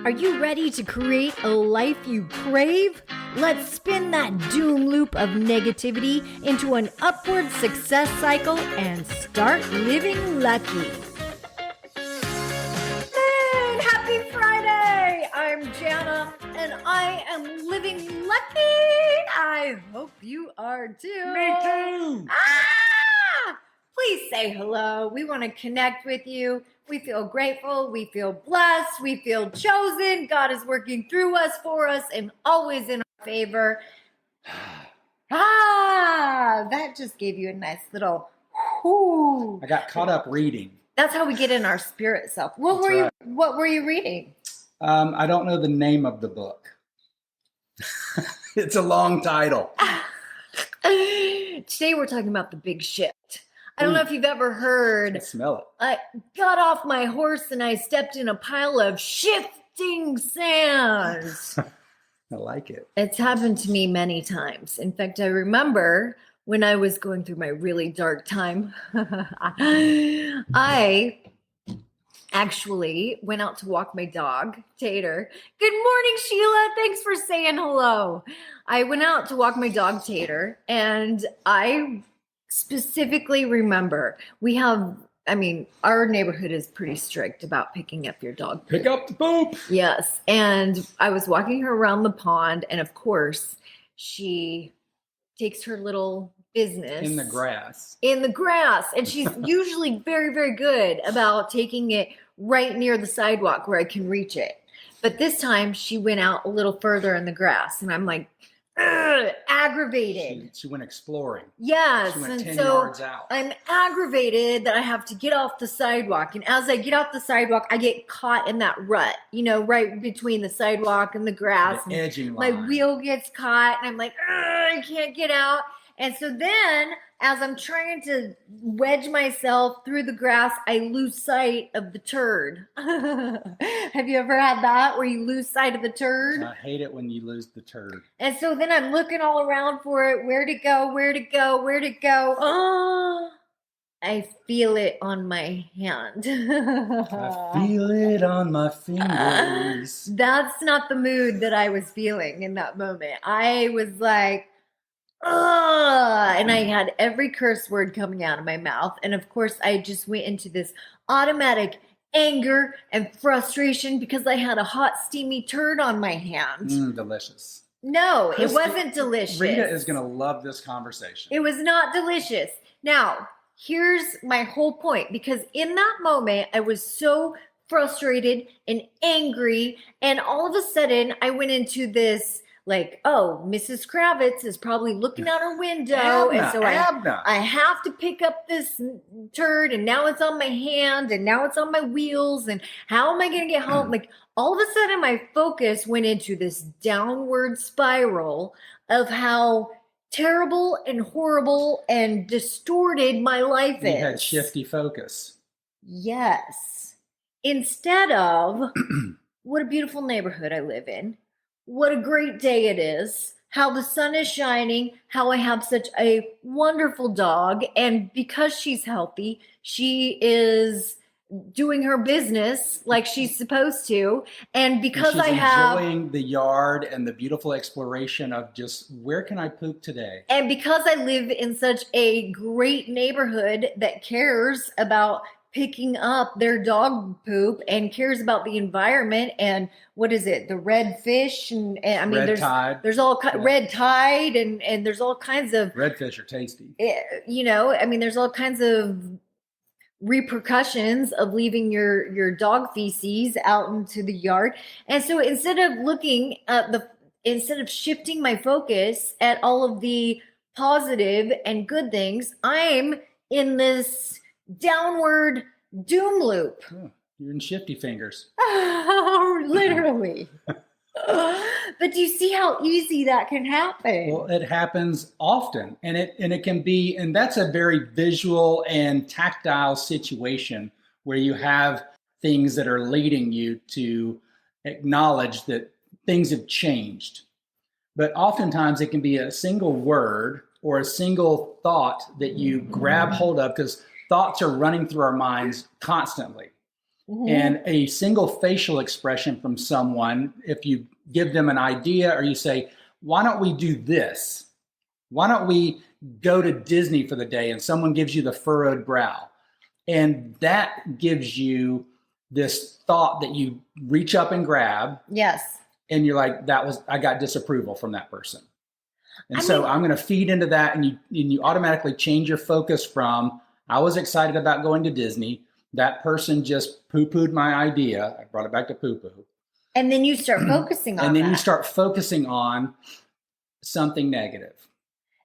Are you ready to create a life you crave? Let's spin that doom loop of negativity into an upward success cycle and start living lucky. Man, happy Friday! I'm Jana and I am living lucky. I hope you are too. Me too! Please say hello. We want to connect with you. We feel grateful. We feel blessed. We feel chosen. God is working through us, for us, and always in our favor. That just gave you a nice little whoo. I got caught up reading. That's how we get in our spirit self. What were you reading? I don't know the name of the book. It's a long title. Today we're talking about the big shift. I don't know if you've ever heard. I smell it. I got off my horse and I stepped in a pile of shifting sands. I like it. It's happened to me many times. In fact, I remember when I was going through my really dark time, I actually went out to walk my dog, Tater. Good morning, Sheila. Thanks for saying hello. I went out to walk my dog, Tater, and I specifically remember our neighborhood is pretty strict about picking up your dog. Pick up the poop. Yes. And I was walking her around the pond, and of course, she takes her little business In the grass. And she's usually very, very good about taking it right near the sidewalk where I can reach it. But this time she went out a little further in the grass, and I'm like, aggravated. She went exploring. Yes. She went And 10 so yards out. I'm aggravated that I have to get off the sidewalk. And as I get off the sidewalk, I get caught in that rut, right between the sidewalk and the grass. The edging my line. wheel gets caught, and I'm like, I can't get out. And so then, as I'm trying to wedge myself through the grass, I lose sight of the turd. Have you ever had that where you lose sight of the turd? I hate it when you lose the turd. And so then I'm looking all around for it. Where'd it go? Oh, I feel it on my hand. I feel it on my fingers. That's not the mood that I was feeling in that moment. I was like, and I had every curse word coming out of my mouth. And of course, I just went into this automatic anger and frustration because I had a hot, steamy turd on my hand. Delicious. No, it wasn't delicious. Rita is going to love this conversation. It was not delicious. Now, here's my whole point, because in that moment, I was so frustrated and angry. And all of a sudden, I went into this like, oh, Mrs. Kravitz is probably looking out her window. And so I have to pick up this turd, and now it's on my hand, and now it's on my wheels, and how am I going to get home? Like, all of a sudden my focus went into this downward spiral of how terrible and horrible and distorted my life is. You had shifty focus. Yes. Instead of, what a beautiful neighborhood I live in. What a great day it is, how the sun is shining, how I have such a wonderful dog. And because she's healthy, she is doing her business like she's supposed to. And because she's enjoying the yard and the beautiful exploration of just, where can I poop today? And because I live in such a great neighborhood that cares about picking up their dog poop and cares about the environment, and what is it, the red fish, and I mean, red tide. There's all red tide, and there's all kinds of redfish are tasty. There's all kinds of repercussions of leaving your dog feces out into the yard. And so instead of shifting my focus at all of the positive and good things, I'm in this downward doom loop. Oh, you're in shifty fingers. Literally. But do you see how easy that can happen? Well, it happens often, and it can be, and that's a very visual and tactile situation where you have things that are leading you to acknowledge that things have changed. But oftentimes it can be a single word or a single thought that you grab hold of, because thoughts are running through our minds constantly. And a single facial expression from someone, if you give them an idea or you say, why don't we do this? Why don't we go to Disney for the day? And someone gives you the furrowed brow. And that gives you this thought that you reach up and grab. Yes. And you're like, I got disapproval from that person. And I'm going to feed into that. And you automatically change your focus from, I was excited about going to Disney. That person just poo-pooed my idea. I brought it back to poo-poo. And then you start focusing on And then that. you start focusing on something negative.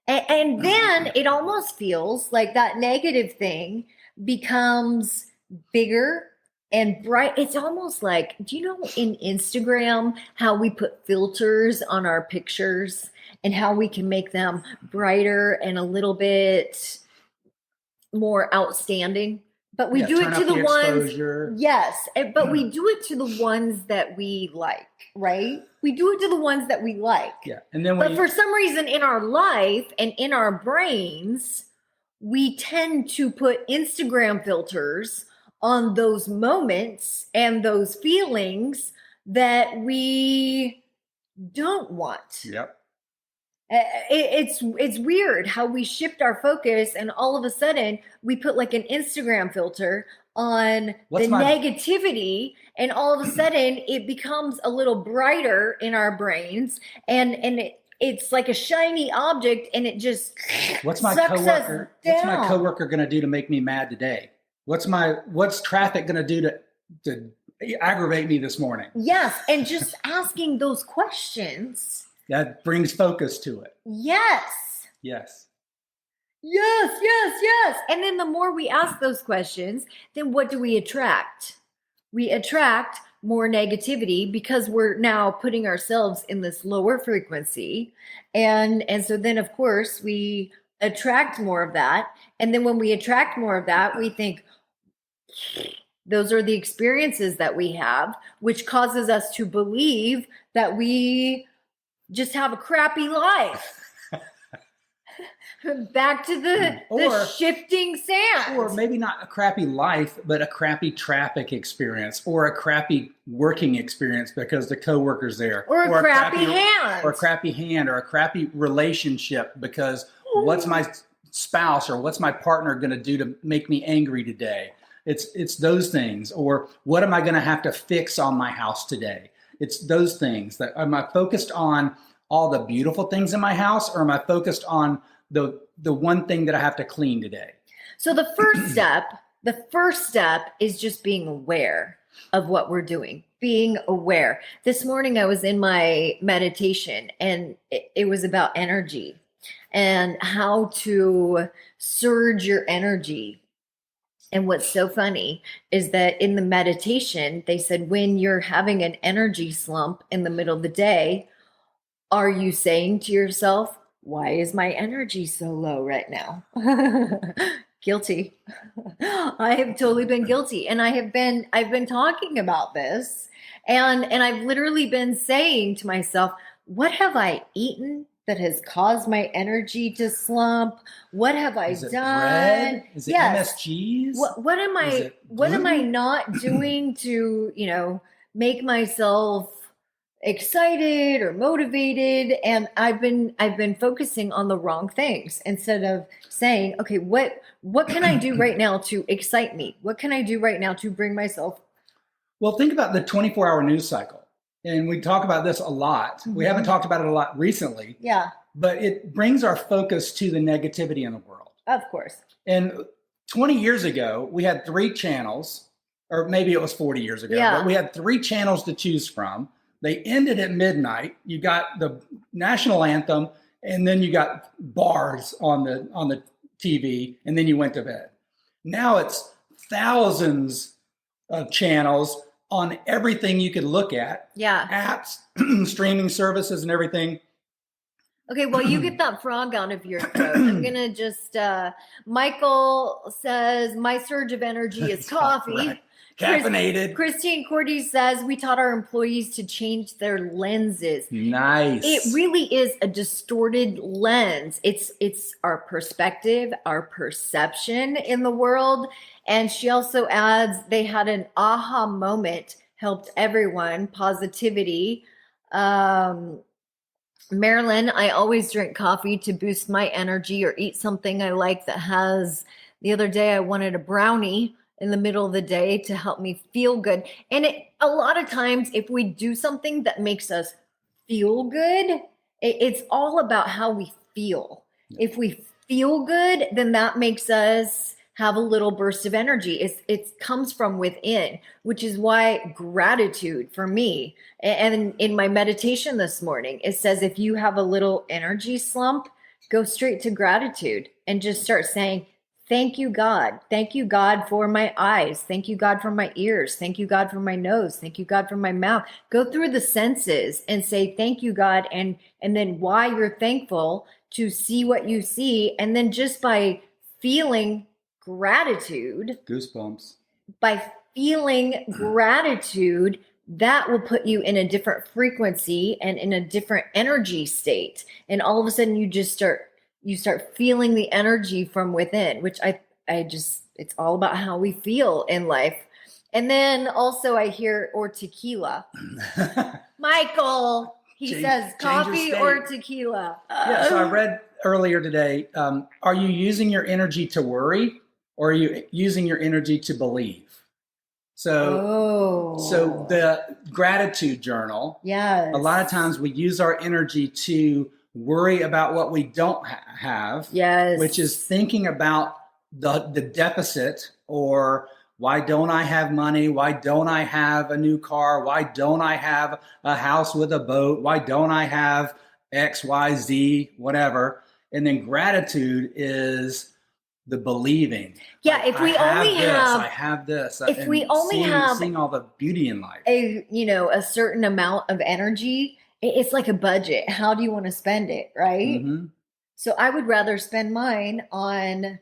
And then it almost feels like that negative thing becomes bigger and bright. It's almost like, do you know in Instagram how we put filters on our pictures and how we can make them brighter and a little bit more outstanding? But we do it to the ones, yes, but we do it to the ones that we like, right? We do it to the ones that we like. Yeah. And then but for some reason in our life and in our brains, we tend to put Instagram filters on those moments and those feelings that we don't want. Yep. It's weird how we shift our focus and all of a sudden we put like an Instagram filter on negativity and all of a sudden it becomes a little brighter in our brains and it's like a shiny object and it just What's my coworker going to do to make me mad today? What's traffic going to do to aggravate me this morning? Yes, and just asking those questions that brings focus to it. Yes. Yes. Yes, yes, yes. And then the more we ask those questions, then what do we attract? We attract more negativity because we're now putting ourselves in this lower frequency. And so then, of course, we attract more of that. And then when we attract more of that, we think, those are the experiences that we have, which causes us to believe that we just have a crappy life. Back to the shifting sand. Or maybe not a crappy life, but a crappy traffic experience or a crappy working experience because the coworker's there. Or a crappy hand. Or a crappy hand or a crappy relationship because what's my spouse or what's my partner going to do to make me angry today? It's those things. Or what am I going to have to fix on my house today? It's those things. That am I focused on all the beautiful things in my house, or am I focused on the one thing that I have to clean today? So the first step is just being aware of what we're doing. Being aware. This morning I was in my meditation and it was about energy and how to surge your energy. And what's so funny is that in the meditation, they said, when you're having an energy slump in the middle of the day, are you saying to yourself, why is my energy so low right now? Guilty. I have totally been guilty. And I've been talking about this and I've literally been saying to myself, what have I eaten that has caused my energy to slump? What have I done? Bread? Is it MSGs? What am I not doing to, make myself excited or motivated? And I've been focusing on the wrong things instead of saying, okay, what can I do right now to excite me? What can I do right now to bring myself? Well, think about the 24-hour news cycle. And we talk about this a lot. Mm-hmm. We haven't talked about it a lot recently. Yeah. But it brings our focus to the negativity in the world. Of course. And 20 years ago, we had 3 channels, or maybe it was 40 years ago, but we had 3 channels to choose from. They ended at midnight. You got the national anthem, and then you got bars on the TV, and then you went to bed. Now it's thousands of channels on everything you could look at. Yeah. Apps, streaming services, and everything. Okay, well, you get that frog out of your throat. I'm going to just, Michael says, my surge of energy is coffee. Right. caffeinated. Christine Cordy says we taught our employees to change their lenses. Nice. It really is a distorted lens. It's our perspective, our perception in the world. And she also adds they had an aha moment, helped everyone, positivity. Marilyn, I always drink coffee to boost my energy or eat something I like that has, the other day I wanted a brownie in the middle of the day to help me feel good. And a lot of times if we do something that makes us feel good, it's all about how we feel. If we feel good, then that makes us have a little burst of energy. It comes from within, which is why gratitude for me, and in my meditation this morning, it says if you have a little energy slump, go straight to gratitude and just start saying, thank you, God. Thank you, God, for my eyes. Thank you, God, for my ears. Thank you, God, for my nose. Thank you, God, for my mouth. Go through the senses and say, thank you, God. And then why you're thankful to see what you see. And then just by feeling gratitude, goosebumps, by feeling gratitude, that will put you in a different frequency and in a different energy state. And all of a sudden you start feeling the energy from within, which it's all about how we feel in life. And then also I hear, or tequila. Michael, he says coffee or tequila. Yeah, so I read earlier today, are you using your energy to worry or are you using your energy to believe? So the gratitude journal, yes, a lot of times we use our energy to worry about what we don't have, yes, which is thinking about the deficit, or why don't I have money? Why don't I have a new car? Why don't I have a house with a boat? Why don't I have X, Y, Z, whatever? And then gratitude is the believing. Yeah, if we only have, I have this. If we only have seeing all the beauty in life, a certain amount of energy, it's like a budget. How do you want to spend it, right? Mm-hmm. So I would rather spend mine on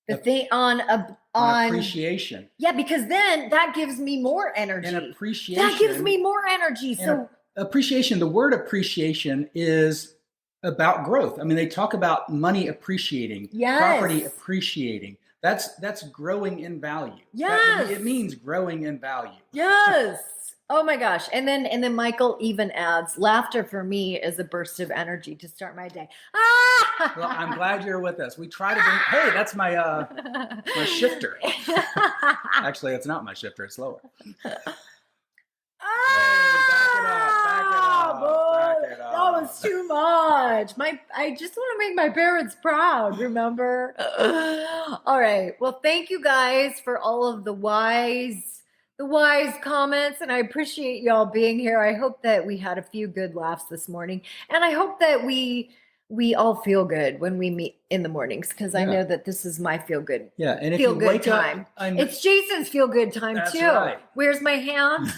on appreciation. Yeah, because then that gives me more energy. And appreciation. That gives me more energy. So appreciation, the word appreciation is about growth. I mean, they talk about money appreciating, yes, property appreciating. That's growing in value. Yes. It means growing in value. Yes. Oh my gosh. And then Michael even adds, laughter for me is a burst of energy to start my day. Ah! Well, I'm glad you're with us. We try to bring, hey, that's my my shifter. Actually, it's not my shifter, it's lower. That was too much. I just want to make my parents proud, remember? All right. Well, thank you guys for all of the wise comments, and I appreciate y'all being here. I hope that we had a few good laughs this morning, and I hope that we all feel good when we meet in the mornings, because I know that this is my feel good. Yeah, and if feel you good wake time. Up, it's Jason's feel good time that's too. Right. Where's my hand?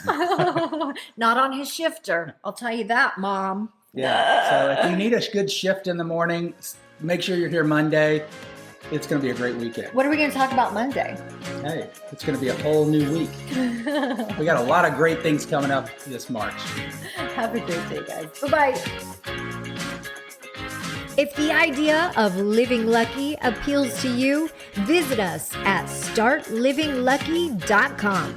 Not on his shifter. I'll tell you that, Mom. Yeah. So if you need a good shift in the morning, make sure you're here Monday. It's going to be a great weekend. What are we going to talk about Monday? Hey, it's going to be a whole new week. We got a lot of great things coming up this March. Have a great day, guys. Bye-bye. If the idea of living lucky appeals to you, visit us at startlivinglucky.com.